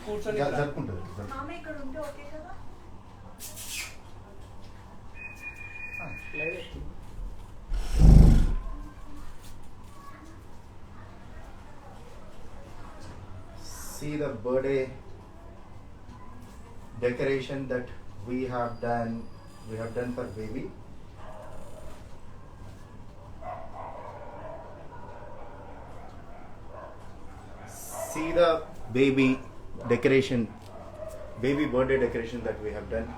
కూర్చొని జరుపుకుంటారు. See the birthday decoration that we have done for baby. See the baby birthday decoration that we have done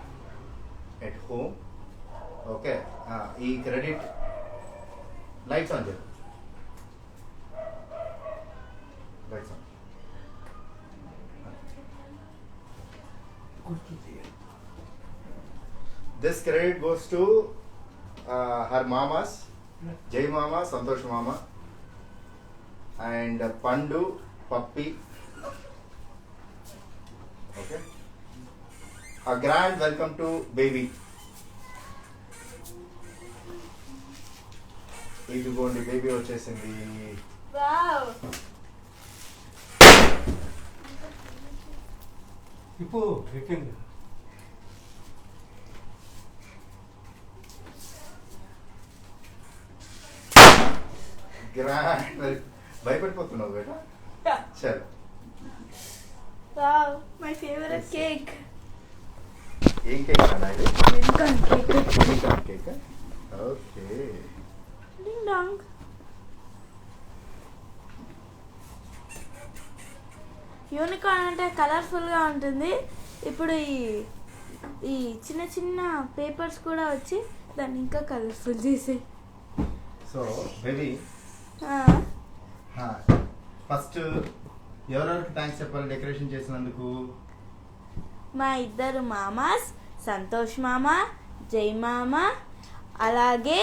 at home. Okay, e credit lights on there. Lights on. This credit goes to her mamas, Jai Mama, Santosh Mama, and Pandu, Puppy. Okay. A grand welcome to baby. ఇదిగోండి baby వచ్చేసింది. Wow. ఇప్పుడు ఎక్కింది. Grand భయపడిపోతున్నావు బేటా. చల్. Wow, my favourite cake. ఏం cake అన్నా ఇది? Unicorn cake. Unicorn cake. Okay. Ding dong. Unicorn అంటే colourful గా ఉంటుంది. ఇప్పుడు ఈ చిన్న చిన్న పేపర్స్ కూడా వచ్చి దాన్ని ఇంకా కలర్ఫుల్ చేసాయి. సో బేబీ ఫస్ట్ ఎవరెవరికి థ్యాంక్స్ చెప్పాలి డెకరేషన్ చేసినందుకు? మా ఇద్దరు మామాస్, సంతోష్ మామ, జై మామ, అలాగే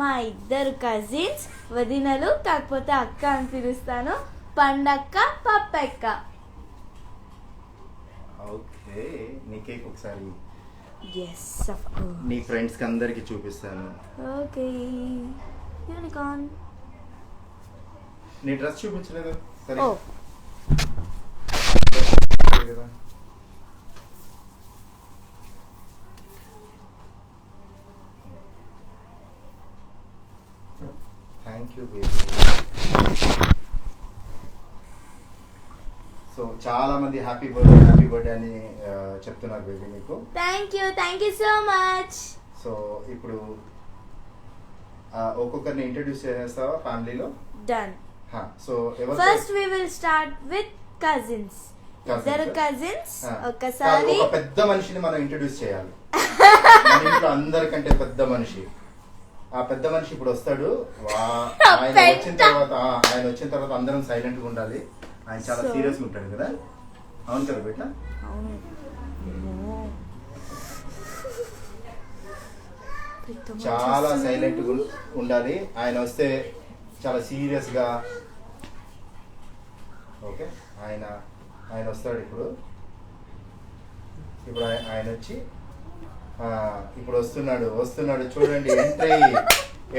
మా ఇద్దరు కజిన్స్, వదినలు, కాకపోతే అక్క అని పిలుస్తాను, పండక్క, పప్పక్క. ఓకే, నీ కేక్ ఒకసారి yes of course నీ ఫ్రెండ్స్ కి అందరికి చూపిస్తాను. ఓకే. యూనికార్న్. నీ డ్రెస్ చూపించలేదు. సరే ఓ కదా. Thank you baby. సో చాలా మంది హ్యాపీ బర్త్డే అని చెప్తున్నారు బేబీ మీకు. Thank you so much. So ఇప్పుడు ఒక్కొక్కరిని ఇంట్రడ్యూస్ చేసేస్తావా ఫ్యామిలీలో? డన్. సో ఎవరు first we will start with cousins. ఇద్దరు కజిన్స్. ఒకసారి ఒక పెద్ద మనిషిని మనం ఇంట్రడ్యూస్ చేయాలి. మన ఇంట్లో అందరికంటే పెద్ద మనిషి. ఆ పెద్ద మనిషి ఇప్పుడు వస్తాడు. ఆయన వచ్చిన తర్వాత అందరం సైలెంట్ గా ఉండాలి. ఆయన చాలా సీరియస్ గా ఉంటాడు కదా. అవును కదా బేటా? అవును. చాలా సైలెంట్ గా ఉండాలి. ఆయన వస్తే చాలా సీరియస్ గా. ఓకే, ఆయన వస్తాడు ఇప్పుడు. ఆయన వచ్చి ఇప్పుడు వస్తున్నాడు చూడండి.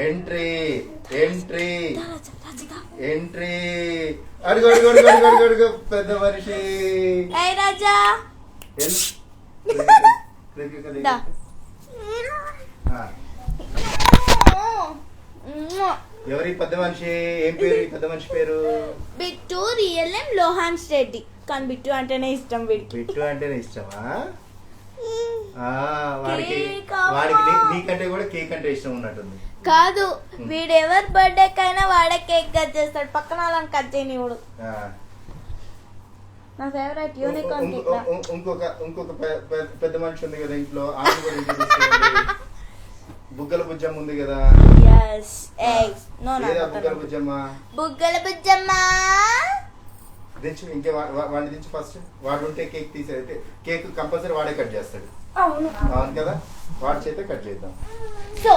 ఎంట్రీ అడుగు పెద్ద మనిషి. రాజా ఎవరి పెద్ద మనిషి? ఏం పేరు ఈ పెద్ద మనిషి పేరు? బిట్టు. రియల్ నేమ్ లోహాన్ రెడ్డి, కానీ బిట్టు అంటేనే ఇష్టం. బిట్టు అంటేనే ఇష్టమా? వాడికి నీకంటే కూడా కేక్ అంటే ఇష్టం ఉన్నట్టుంది. కాదు, వీడెవరి బర్త్డే కైనా వాడే కేక్ కట్ చేస్తాడు. పక్కన వాళ్ళని కట్ చేయనివాడు. నా ఫేవరెట్ యూనికార్న్ కేక్. ఇంకొక పెద్ద మనిషి ఉంది కదా ఇంట్లో. ఆమె కూడా ఇంట్రడ్యూస్ చేయండి. బుగ్గల బుజ్జమ్మ ఉంది కదా. బుగ్గల బుజ్జమ్మ. బుగ్గల బుజ్జమ్మ దించు. ఇంకే వాడిని దించు ఫస్ట్. వాడు ఉంటే కేక్ తీసేది. కేక్ కంపల్సరీ వాడే కట్ చేస్తాడు. అవును కదా, వాడి చేతే కట్ చేద్దాం. సో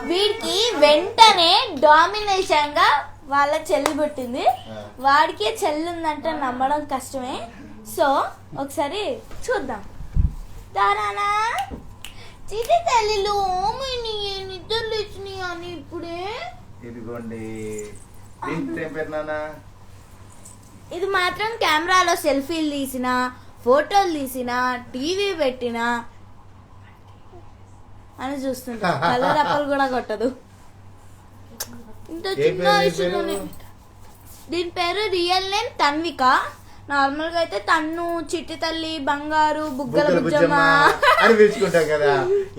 వీడికి వెంటనే డామినేషన్ గా వాళ్ళ చెల్లి పుట్టింది. వాడికి చెల్లి ఉందంటే నమ్మడం కష్టమే. సో ఒకసారి చూద్దాం. దారానా చిటి తల్లిలో నిద్రలు ఇచ్చినాయి అని ఇప్పుడే. ఇదిగోండి. దీని పేరు నాన్న ఇది మాత్రం కెమెరాలో సెల్ఫీలు తీసిన, ఫోటోలు తీసిన, టీవీ పెట్టిన అని చూస్తుంటా. కలర్ అప్పలు కూడా కొట్టదు. ఇంత చిన్న వయసులోనే. దీని పేరు రియల్ నేమ్ తన్విక. నార్మల్ గా అయితే తన్ను, చిట్టి తల్లి, బంగారు, బుగ్గల బుజ్జమ్మ అని పిలుచుకుంటాం కదా.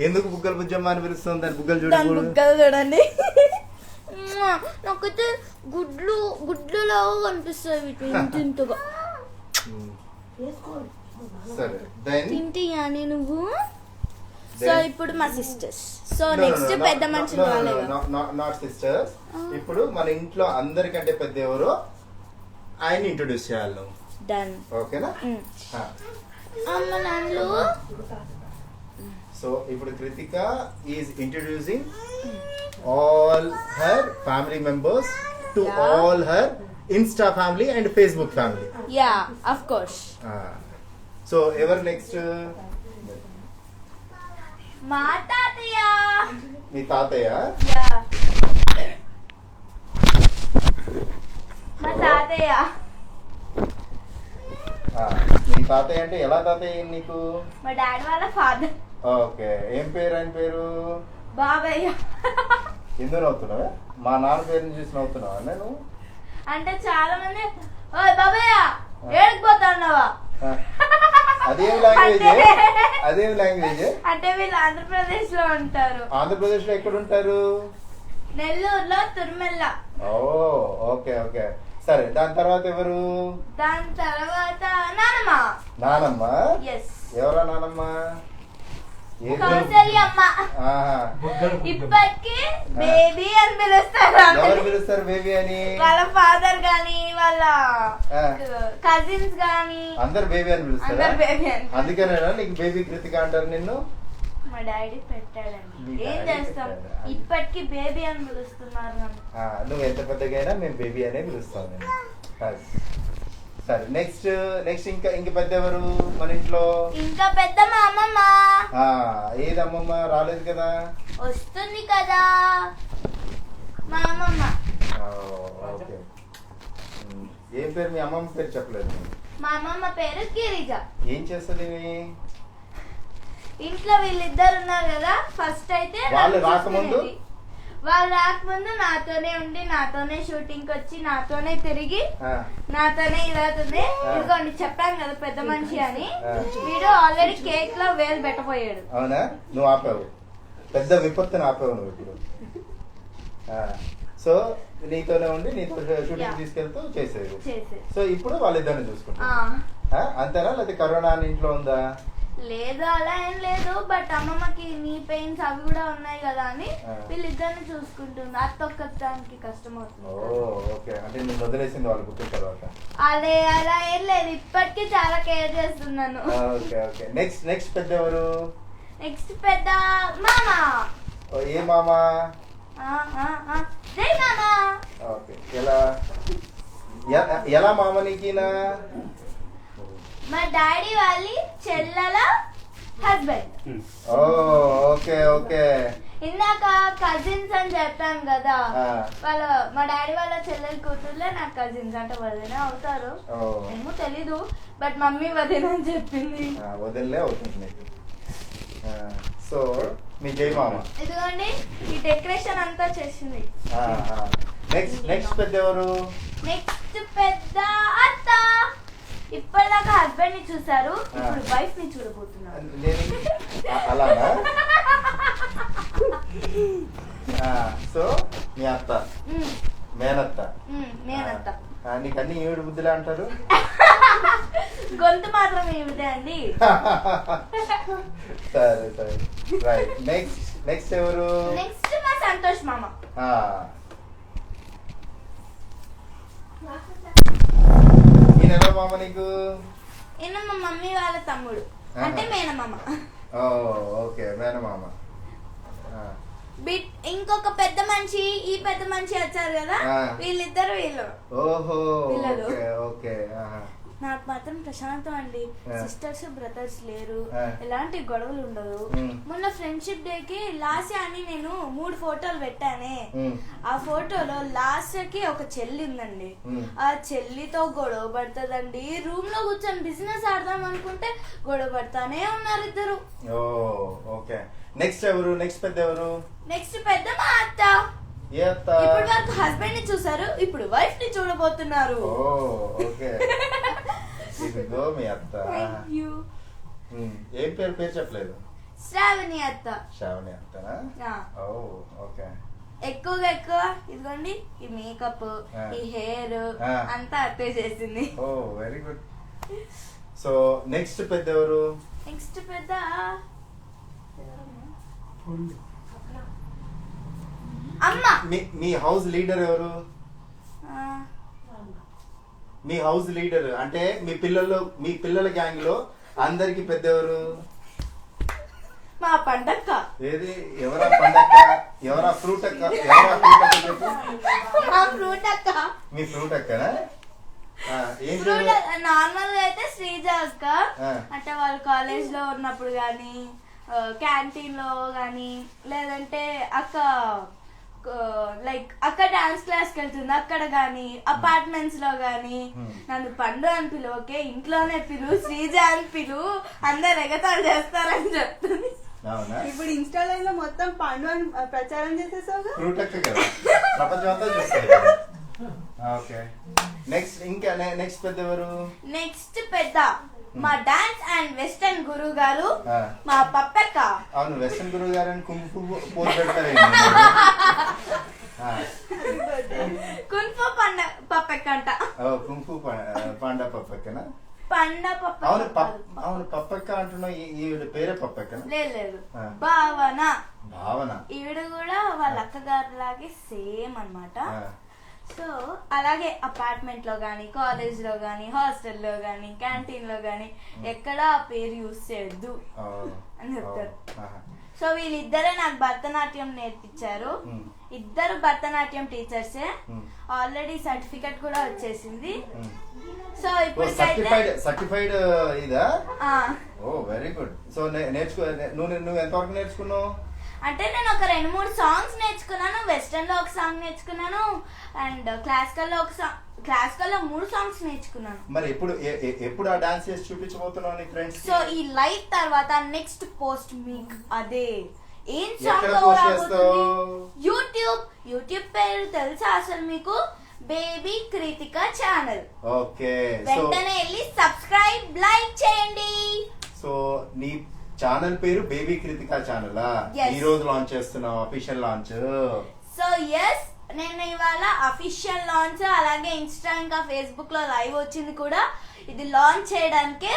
ఎందుకు బుగ్గల బుజ్జమ్మ అని పిలుస్తుంది? దాని బుగ్గలు బుగ్గలు చూడండి. నాకైతే గుడ్లులో కనిపిస్తుంది ఇంతగా. తింటియాని నువ్వు. సో ఇప్పుడు మా సిస్టర్స్. సో నెక్స్ట్ పెద్ద మనిషి నాట్ సిస్టర్స్. ఇప్పుడు మన ఇంట్లో అందరికంటే పెద్ద ఎవరో ఆయన ఇంట్రొడ్యూస్ చేయాలి. డన్. ఓకేనా? అమ్మ నాన్నలు. సో ఇప్పుడు Krittika is introducing all her family members to all her Insta family and Facebook family. Yeah, of course. So ever next మా తాతయ్య. మీ తాతయ్య? Yeah. మా తాతయ్య. మీ తాతయ్య అంటే ఎలా తాతయ్య నీకు? మా డాడీ వాళ్ళ ఫాదర్. ఓకే. ఏం పేరు ఆయన పేరు? బాబయ్య. ఎందుకు నవ్వుతున్నావా? మా నాన్న పేరుని చూసి నవ్వుతున్నావా నేను? అంటే చాలా మంది ఓయ్ బాబయ్య ఏడిపోతున్నావా? అదేం లాంగ్వేజ్? అదేం లాంగ్వేజ్? అంటే వీళ్ళు ఆంధ్రప్రదేశ్ లో ఉంటారు. ఆంధ్రప్రదేశ్ లో ఎక్కడ ఉంటారు? నెల్లూరులో తుర్మెల్ల. ఓ ఓకే ఓకే. సరే, దాని తర్వాత ఎవరు? దాని తర్వాత నానమ్మ. నానమ్మ? ఎస్. ఎవరా నానమ్మ? కౌసల్యమ్మ. ఇప్పటికి బేబీ అని పిలుస్తారు. ఎవరు పిలుస్తారు బేబీ అని? వాళ్ళ ఫాదర్ గాని వాళ్ళ కజిన్స్ గాని అందరు బేబీ అని పిలుస్తారా? అందుకేనా నీకు బేబీ కృతిక అంటారు నిన్ను? మా డాడీ పెట్టాడండి. ఏం చేస్తాం, ఇప్పటికి బేబీ అని పిలుస్తున్నారు. నువ్వు ఎంత పెద్దగా మేము బేబీ అనే పిలుస్తాం. సరే, నెక్స్ట్ ఇంకా పెద్ద ఎవరు మన ఇంట్లో? ఇంకా పెద్ద మా అమ్మమ్మ. ఏది అమ్మమ్మ? రాలేదు కదా. వస్తుంది కదా మా అమ్మమ్మ. ఓకే. ఏం పేరు? మీ అమ్మమ్మ పేరు చెప్పలేదు. మా అమ్మమ్మ పేరు గిరిజ. ఏం చేస్తుంది? ఇంట్లో వీళ్ళిద్దరు ఉన్నారు కదా. ఫస్ట్ అయితే వాళ్ళు రాకముందు నాతోనే ఉండి, నాతోనే షూటింగ్ వచ్చి, నాతోనే తిరిగి, నాతోనే ఇదవుతుంది. ఇదిగోండి చెప్పాను కదా పెద్ద మనిషి అని. వీడు ఆల్రెడీ కేక్ లో వేలు పెట్టపోయాడు. అవునా? నువ్వు ఆపావు, పెద్ద విపత్తుని ఆపావు నువ్వు ఇప్పుడు. సో నీతోనే ఉండి నీతో షూటింగ్ తీసుకెళ్తూ చేసేది. సో ఇప్పుడు వాళ్ళిద్దరిని చూసుకుంటా అంతేనా? లేకపోతే కరోనా ఇంట్లో ఉందా? లేదు, అలా ఏం లేదు. బట్ అమ్మమ్మకి నీ పెయిన్స్ అవి కూడా ఉన్నాయి కదా అని వీళ్ళిద్దరిని చూసుకుంటుంది. అత్తొక్కడానికి కష్టం అవుతుంది. అంటే నేను వదిలేసింది వాళ్ళు పుట్టిన తర్వాత. అదే అలా ఏం లేదు, ఇప్పటికీ చాలా కేర్ చేస్తున్నాను. నెక్స్ట్ పెద్ద ఎవరు? నెక్స్ట్ పెద్ద మామా. ఏ మామా? జై మామా. ఓకే. ఎలా మామ నీకినా? మా డాడీ వాళ్ళ చెల్లెల హస్బెండ్. Okay okay. ఇందాక కజిన్స్ అని చెప్పాను కదా, మా డాడీ వాళ్ళ చెల్లెల కూతుర్లే నాకు కజిన్స్. అంటే వదిలే అవుతారు ఏమో తెలీదు, బట్ మమ్మీ వదిన అని చెప్పింది. వదిలే అవుతుంది. సో మీ జై మామ. ఇదిగోండి ఈ డెకరేషన్ అంతా చేసింది. నెక్స్ట్ పెద్ద ఎవరు? నెక్స్ట్ పెద్ద అత్త. ఇప్పటిదాకా హస్బెండ్ ని చూసారు, ఇప్పుడు వైఫ్ ని చూడబోతున్నారు. అలాగా? సో మీ అత్త మేనత్త. నీకు అన్ని ఏడు బుద్ధులే అంటారు. గొంతు మాత్రం ఏమిటే అండి. సరే సరే, రైట్. నెక్స్ట్ ఎవరు? నెక్స్ట్ మా సంతోష్ మామ. ఈయన మామ నీకు? ఈయన మా మమ్మీ వాళ్ళ తమ్ముడు, అంటే మేనమామ. ఓకే, మేనమామ. ఇంకొక పెద్ద మనిషి, ఈ పెద్ద మనిషి వచ్చారు కదా, వీళ్ళిద్దరు వీళ్ళు. ఓహో, ఓకే. నాకు మాత్రం ప్రశాంతం అండి. ఆ. సిస్టర్స్ బ్రదర్స్ లేరు, ఆ. ఎలాంటి గొడవలు ఉండదు. మొన్న ఫ్రెండ్షిప్ డే కి లాస్ట్ అని నేను 3 ఫోటోలు పెట్టానే. ఆ ఫోటోలో లాస్ట్ కి ఒక చెల్లి ఉందండి. ఆ చెల్లితో గొడవ పడుతుందండి. రూమ్ లో కూర్చొని బిజినెస్ ఆడదాం అనుకుంటే గొడవ పడతానే ఉన్నారు ఇద్దరు. ఓకే. నెక్స్ట్ ఎవరు? నెక్స్ట్ పెద్ద ఎవరు? నెక్స్ట్ పెద్ద మా అత్త. ఏ అత్త? ఇప్పుడు వరకు హస్బెండ్ ని చూసారు, ఇప్పుడు వైఫ్ ని చూడబోతున్నారు. ఓకే. ఇదిగో మీ అత్త. Thank you. ఏం పేరు చెప్పలేదు. శ్రావణి అత్త. శ్రావణి అత్తనా? ఓకే. ఎక్కువ ఇదిగోండి, ఈ మేకప్, ఈ హెయిర్ అంతా అత్తే చేసింది. Very good. సో నెక్స్ట్ పెద్ద ఎవరు? నెక్స్ట్ పెద్ద అమ్మ. మీ హౌస్ లీడర్ ఎవరు? మీ హౌస్ లీడర్ అంటే మీ పిల్లల గ్యాంగ్ లో అందరికి పెద్ద ఎవరు? మా పండక్క. ఏది? ఎవరా పండక్క? ఎవరా ఫ్రూట్ అక్క? చెప్పు. మా ఫ్రూట్ అక్క. మీ ఫ్రూట్ అక్కనా? నార్మల్ గా అయితే శ్రీజ అక్క. అంటే వాళ్ళు కాలేజ్ లో ఉన్నప్పుడు గానీ, క్యాంటీన్ లో గానీ, లేదంటే అక్క లైక్ అక్క డాన్స్ క్లాస్ కి వెళ్తుంది అక్కడ గానీ, అపార్ట్మెంట్స్ లో గానీ నన్ను పండు అని పిలువకే, ఇంట్లోనే శ్రీజ అని పిలువు, అందరు ఎగతాళి చేస్తారని చెప్తుంది. ఇప్పుడు ఇన్స్టాగ్రామ్ లో మొత్తం పండు అని ప్రచారం చేసేసావుగా. ఫ్రూట్ అక్క కదా, ప్రపంచం అంతా చూస్తారు. ఓకే. నెక్స్ట్ పెద్ద ఎవరు? నెక్స్ట్ పెద్ద మా డాన్స్ అండ్ వెస్టర్న్ గురువు గారు, మా పప్పెక్క. అవును, వెస్టర్న్ గురువు గారు అని కుంఫు పోజ్ పెడతారు. కుంఫు పప్పెక్క అంట. కుంఫు పాండా పప్పెక్కనా? పండ పప్పెక్క. అవును పప్పెక్క అంటున్నావు. ఈవిడ పేరే పప్పెక్కనా? లేదు, భావన. ఈవిడ కూడా వాళ్ళ అక్కగారు లాగే సేమ్ అన్నమాట. సో అలాగే అపార్ట్మెంట్ లో గానీ, కాలేజ్ లో గానీ, హాస్టల్లో గానీ, క్యాంటీన్ లో గానీ ఎక్కడ ఆ పేరు యూజ్ చేయొద్దు అని చెప్తారు. సో వీళ్ళిద్దరే నాకు భరతనాట్యం నేర్పించారు. ఇద్దరు భరతనాట్యం టీచర్సే. ఆల్రెడీ సర్టిఫికెట్ కూడా వచ్చేసింది. సో ఇప్పుడు సర్టిఫైడ్ ఇదా? Very good. సో నువ్వు ఎంతవరకు నేర్చుకున్నావు? అంటే నేను ఒక 2-3 సాంగ్స్ నేర్చుకున్నాను. వెస్టర్న్ లో ఒక సాంగ్ నేర్చుకున్నాను, అండ్ క్లాసికల్ లో 3 సాంగ్స్ నేర్చుకున్నాను. మరి ఎప్పుడు ఆ డాన్స్ చేసి చూపించబోతున్నావు నీ ఫ్రెండ్స్? సో ఈ లైవ్ తర్వాత నెక్స్ట్ పోస్ట్ మీకు అదే ఏం సాంగ్ యూట్యూబ్ పేరు తెలుసా అసలు మీకు? Baby Krittika channel. ఓకే. వెంటనే వెళ్ళి సబ్స్క్రైబ్, లైక్ చేయండి. సో నీ ఛానల్ పేరు బేబీ కృతిక ఛానల్. ఈ రోజు లాంచ్ చేస్తున్నావు అఫీషియల్ లాంచ్. సో ఎస్, నేను ఇవాళ అఫీషియల్ లాంచ్, అలాగే ఇన్స్టా ఇంకా ఫేస్బుక్ లో లైవ్ వచ్చింది కూడా ఇది లాంచ్ చేయడానికే.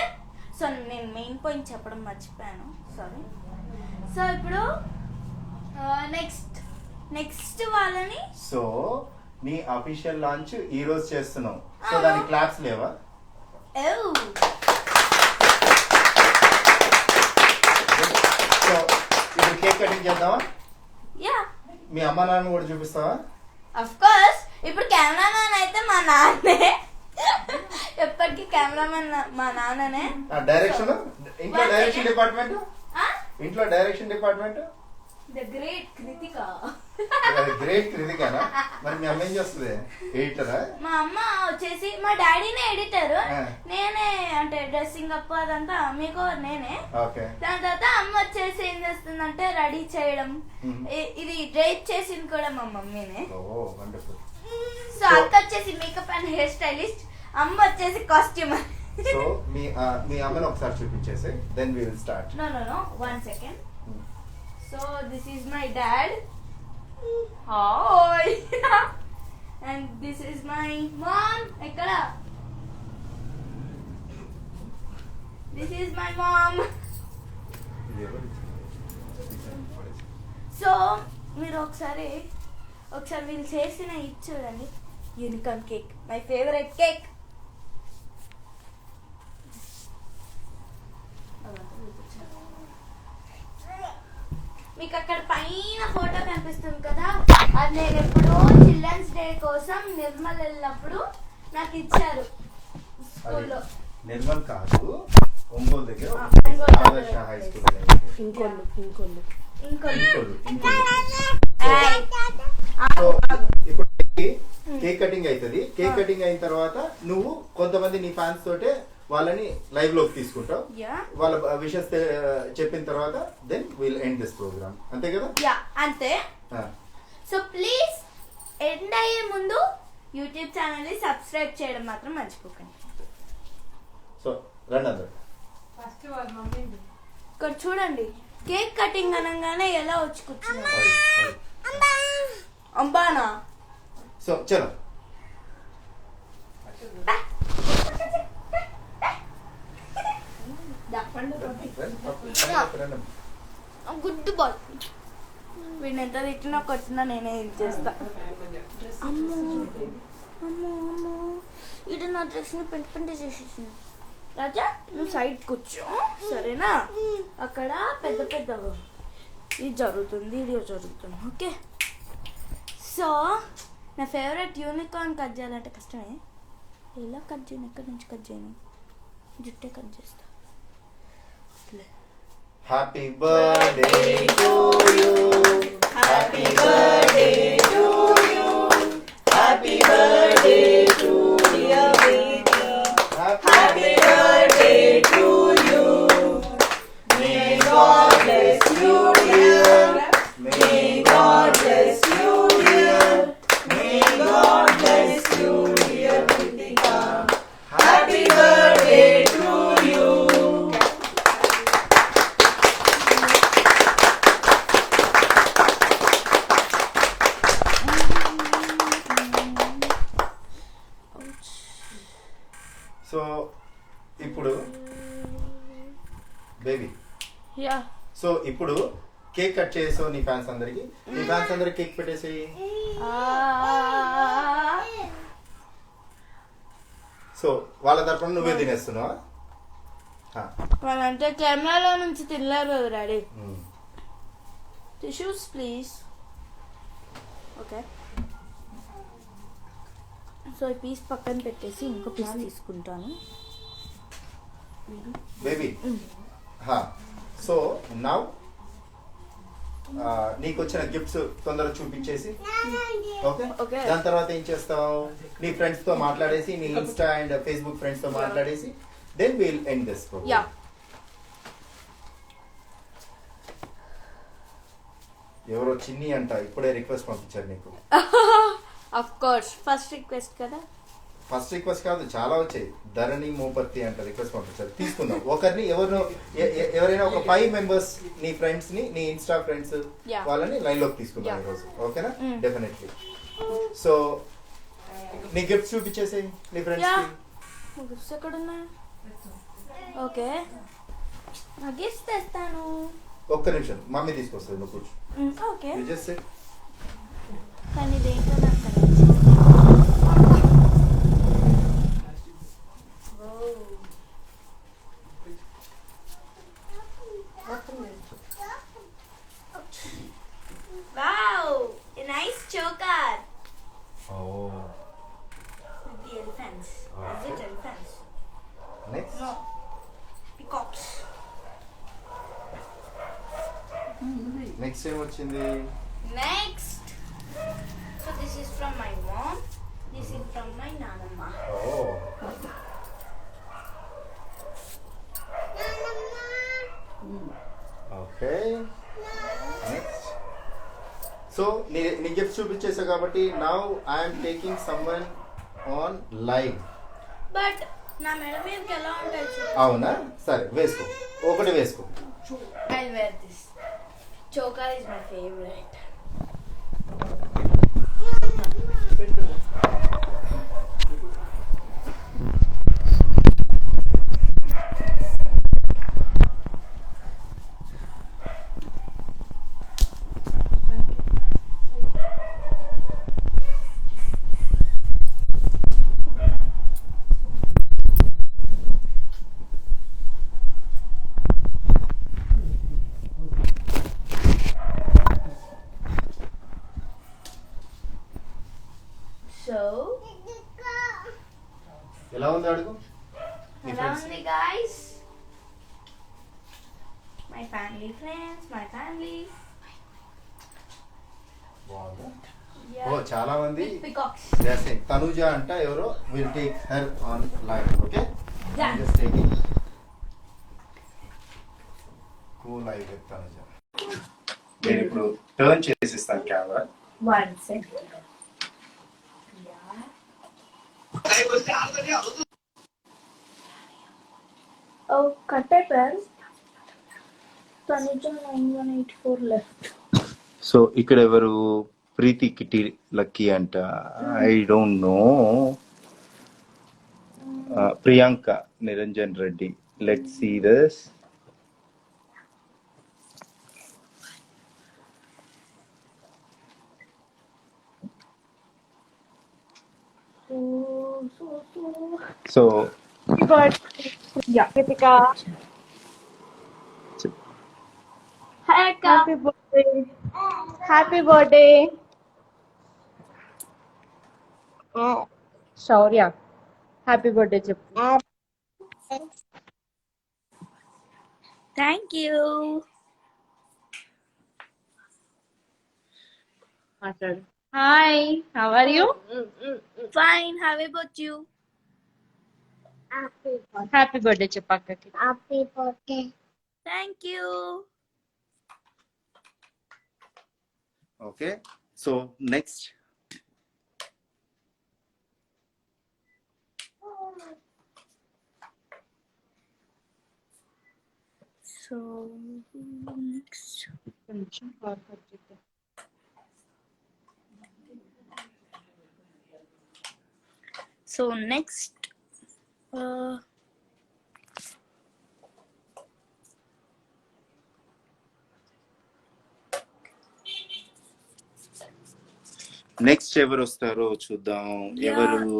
సో నేను మెయిన్ పాయింట్ చెప్పడం మర్చిపోయాను, సారీ. సో ఇప్పుడు నెక్స్ట్ వాళ్ళని. సో నీ అఫీషియల్ లాంచ్ ఈ రోజు చేస్తున్నావు. సో దానికి క్లాప్స్ లేవా? సో ఇప్పుడు కేక్ కటింగ్ చేద్దామా? యా. మీ అమ్మ నాన్న కూడా చూపిస్తావా? Of course. ఇప్పుడు కెమెరామెన్ అయితే మా నాన్నే, ఎప్పటికీ కెమెరామెన్ మా నాన్ననే. డైరెక్షన్ ఇంట్లో direction department the great Krithika. Great కృతికనా? మరి మీ అమ్మ ఏం చేస్తుంది? ఎడిటరా? మా అమ్మ వచ్చేసి మా డాడీనే ఎడిటర్, నేనే అంటే డ్రెస్సింగ్ అప్ అదంతా మీకు నేనే. దాని తర్వాత అమ్మ వచ్చేసి ఏం చేస్తుందంటే రెడీ చేయడం, ఇది డ్రైప్ చేసింది కూడా మా మమ్మీనే. సో అక్క వచ్చేసి మేకప్ అండ్ హెయిర్ స్టైలిస్ట్, అమ్మ వచ్చేసి కాస్ట్యూమర్. సో మీ అమ్మని ఒకసారి చూపించేసి then we will start. No 1 second. So this is my dad. Hi. And this is my mom. Ekkada. This is my mom. So మీరు ఒకసారి వీళ్ళు చేసిన ఇది చూడండి, unicorn cake, my favourite cake. మీకు అక్కడ పైన ఫోటో కనిపిస్తుంది కదా, అది నేను ఎప్పుడో చిల్డ్రన్స్ డే కోసం నిర్మల్ వెళ్ళినప్పుడు నాకు ఇచ్చారు. స్కూల్లో నిర్మల్ కాదు, ఒంగోలు దగ్గర ఆ, ఒంగోలు ఆదర్శ దగ్గర హై స్కూల్ అనేది. ఇంకోళ్ళు ఇంకోళ్ళు ఇంకోళ్ళు సో ఇప్పుడు కేక్ కటింగ్ అవుతుంది. కేక్ కటింగ్ అయిన తర్వాత నువ్వు కొంతమంది నీ ఫ్యాన్స్ తోటే వాళ్ళని లైవ్ లోకి తీసుకుంటావు. యా వాళ్ళ విషెస్ చెప్పిన తర్వాత then will end this program, అంతే కదా? యా అంతే. సో ప్లీజ్ ఎండ్ అయ్యే ముందు యూట్యూబ్ ఛానల్ ని సబ్స్క్రైబ్ చేయడం మాత్రం మర్చిపోకండి. సో రండి అందరు. ఫస్ట్ వాళ్ళ మమ్మీ ఇక్కడ చూడండి, కేక్ కటింగ్ అనగానే ఎలా వచ్చి కూర్చున్నారు. అంబానా సో చలో. Good boy. వీడిని ఎంత తిట్టినా కొట్టినా నేనే ఇది చేస్తా. అమ్మో అమ్మో అమ్మో, ఇది నా డ్రెస్ని పెంట చేసేసింది. రాజా నువ్వు సైడ్ కూర్చో సరేనా? అక్కడ పెద్ద పెద్ద ఇది జరుగుతుంది, ఇది జరుగుతుంది. ఓకే. సో నా ఫేవరెట్ యూనికార్న్ కట్ చేయాలంటే కష్టమే. ఎలా కట్ చేయను, ఎక్కడి నుంచి కట్ చేయను, జుట్టే కట్ చేస్తా. Happy birthday to you, happy birthday to you, happy birthday to you, happy birthday to you. May God bless you dear, may God bless you dear, may God bless you dear Kritika. Happy birthday to you. So ఇప్పుడు baby, yeah so ఇప్పుడు cake cut చేసావు నీ fans అందరికి. నీ fans అందరికి cake పెట్టేసేయి. So వాళ్ళ తరపున నువ్వే తినేస్తున్నావా? అంటే కెమెరాలో నుంచి తినలేరు కదా daddy. Tissues please. Okay. So ఈ పీస్ పక్కన పెట్టేసి ఇంకో పీస్ తీసుకుంటాను. బేబీ సో నౌ నీకు వచ్చిన గిఫ్ట్స్ తొందరగా చూపించేసి, ఓకే? Okay. దాని తర్వాత ఏం చేస్తావు? నీ ఫ్రెండ్స్ తో మాట్లాడేసి, నీ ఇన్స్టా అండ్ ఫేస్బుక్ ఫ్రెండ్స్ తో మాట్లాడేసి then will end this yeah programme. ఎవరో చిన్ని అంట ఇప్పుడే రిక్వెస్ట్ పంపించారు నీకు. ఆఫ్ కోర్స్ ఫస్ట్ రిక్వెస్ట్ కదా. ఫస్ట్ రిక్వెస్ట్ కాదు, చాలా వచ్చాయి. ధరణి మోపర్తి అంట రిక్వెస్ట్ పంపించారు. తీసుకుందాం ఒకరిని, ఎవరైనా ఒక 5 మెంబర్స్ నీ ఫ్రెండ్స్ ని, నీ ఇన్స్టా ఫ్రెండ్స్ Yeah. వాళ్ళని లైన్ లోకి తీసుకుందాం Yeah. ఈరోజు, ఓకేనా? Mm. డెఫినెట్లీ. సో నీ గిఫ్ట్ చూపించేసేయి నీ ఫ్రెండ్స్ Yeah. కి. గిఫ్ట్స్ ఎక్కడ ఉన్నాయి? ఓకే, నా గిఫ్ట్స్ తెస్తాను. ఒక్క నిమిషం, మమ్మీ తీసుకొస్తుంది, నువ్వు కూర్చో. Okay, You just sit. కానీ దేంట్లో నాకు తెలియదు. Wow, a nice choker Oh. with the elephants. Oh. Is it elephants? Next. No, peacocks. Next ఏం వచ్చింది? Next, so this is from my mom. This is from my nanamma. Oh. Okay. Next. So నీ gift చూపించేసావు కాబట్టి now I'm taking someone on live. But నా మెడ మీదకి ఎలా ఉంటాయి చూడు. అవునా? సరే వేసుకో, ఒకటి వేసుకో. I'll wear this. Choker is my favorite. So my family friends, my family. బాగుందా? Yeah. ఓ చాలా మంది With peacocks. తనుజ అంట ఎవరో will take her on live. Okay Yeah. Just taking కూ లైవ్ విత్ తనుజ. నేను ఇప్పుడు turn చేసిస్తాను camera. 1 second. Yeah. Oh, cut it well. Tanuja 9184 left. So ఇక్కడ ఎవరు? ప్రీతి కిటి లక్కీ అంట. I don't know. Priyanka Niranjan Reddy. Let's see this. So Yeah, Kritika. Hi, Akka. Happy birthday. Happy birthday. Shaurya. Happy birthday, చెప్పు. Thank you. మాట్లాడు. Hi, how are you? Fine. How about you? Happy birthday చెప్పు అక్కకి. Thank you. Okay so next So next. కొంచెం forward చేద్దాం. So next. Next ఎవరు వస్తారో చూద్దాం. ఎవరు?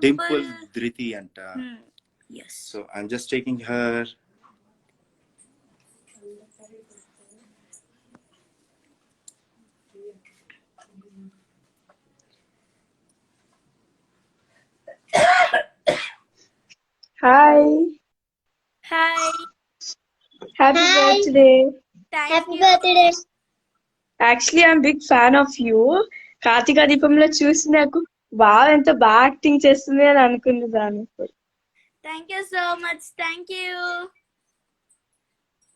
డింపుల్ ధృతి అంట. Yes. So I'm just taking her. Hi. Hi. Happy birthday. Thank you. Actually, I'm big fan of you. కార్తీక దీపంలో చూసి నాకు ఎంత బాగా యాక్టింగ్ చేస్తుంది అని అనుకున్నాను. Thank you so much. Thank you.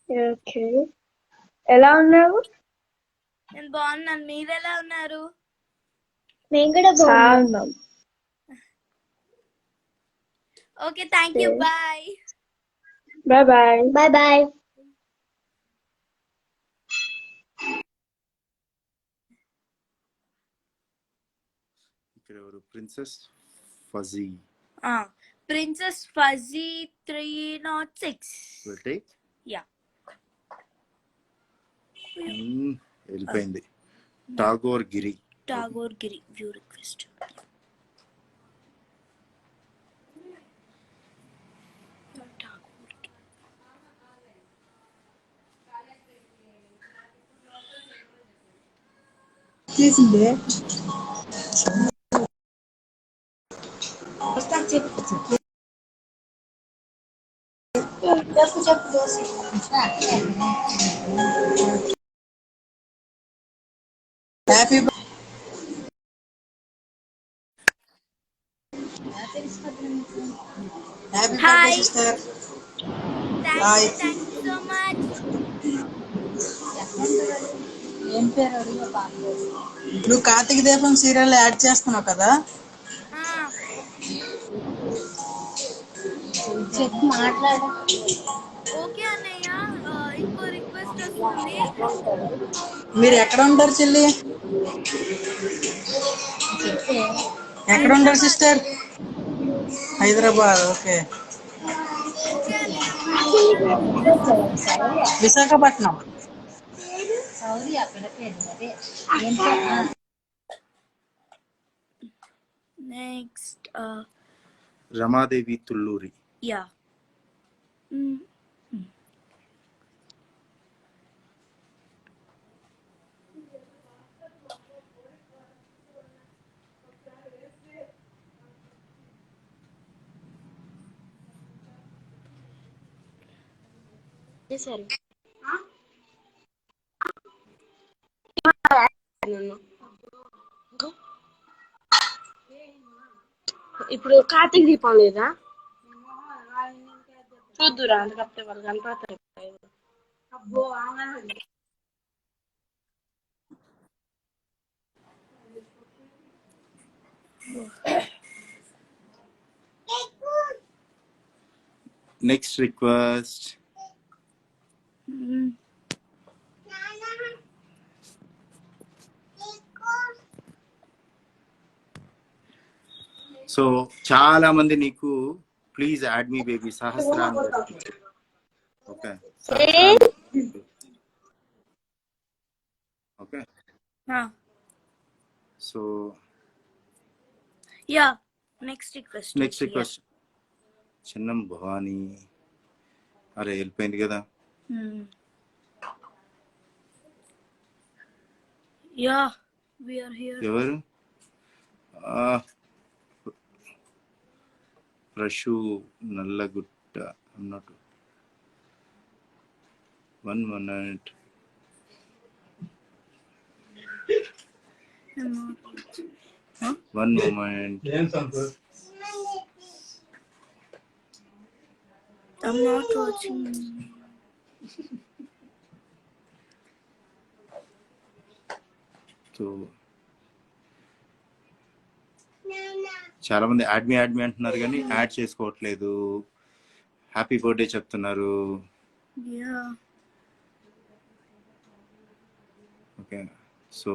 Okay, ఎలా ఉన్నావు? నేను బాగున్నాను. మీరు ఎలా ఉన్నారు? బాగున్నాం. Okay, thank you. Bye. Bye bye. ఇక్కడ ఎవరు? Princess fuzzy. Princess Fuzzy 306. Will take. Yeah. వెళ్ళిపోయింది. టాగోర్ గిరి. Tagore Giri. View request. Hi. Thank you so much. నువ్వు కార్తీక దీపం సీరియల్ యాడ్ చేస్తున్నావు కదా? ఓకే అన్నయ్య, ఇంకో రిక్వెస్ట్ వస్తుంది. మీరు ఎక్కడ ఉంటారు చెల్లి? ఎక్కడ ఉంటారు సిస్టర్? హైదరాబాద్. ఓకే. ఓకే అన్నయ్య, మాట్లాడతాను. విశాఖపట్నం. నెక్స్ట్ రమాదేవి తుల్లూరి. యా. నన్ను. ఇప్పుడు కార్తీక దీపం లేదా చూద్దురా అందుకప్తే వాళ్ళు కనపడతారు. Next request. సో చాలా మంది నీకు please add me baby Sahasra అని పెట్టు. Okay okay. So ya next request Chinnam Bhavani. అరే వెళ్ళిపోయింది కదా. Ya we are here. ఎవరు? ప్రశు నల్లగుట్ట అన్నట్టు. 1 minute. One moment. ఏం Santosh I'm not watching. So చాలా మంది యాడ్ మీ అంటున్నారు కానీ యాడ్ చేసుకోవట్లేదు. హ్యాపీ బర్త్డే చెప్తున్నారు. Yeah. ఓకే. సో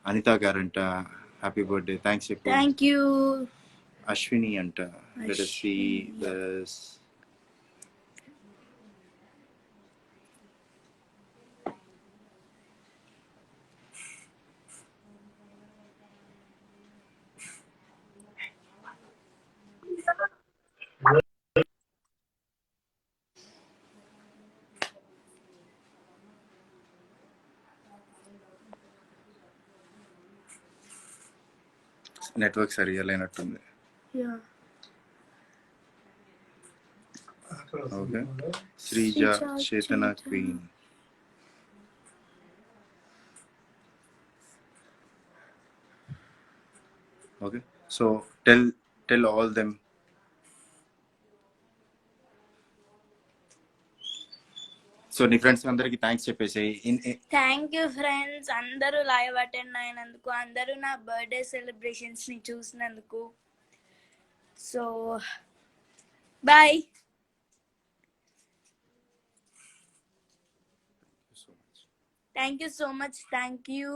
అనిత గారంట హ్యాపీ బర్త్డే థ్యాంక్స్ చెప్పు. Thank you. అశ్విని అంట let us see this. Network సరిగా లేనట్టుంది. Yeah. Okay. Sreeja Chetana queen. Okay. So tell all them. So నీ ఫ్రెండ్స్ అందరికి థ్యాంక్స్ చెప్పేసి. థ్యాంక్ యూ ఫ్రెండ్స్, అందరూ లైవ్ అటెండ్ అయినందుకు, అందరూ నా బర్త్డే సెలబ్రేషన్స్ ని చూసినందుకు. So bye. Thank you so much. Thank you.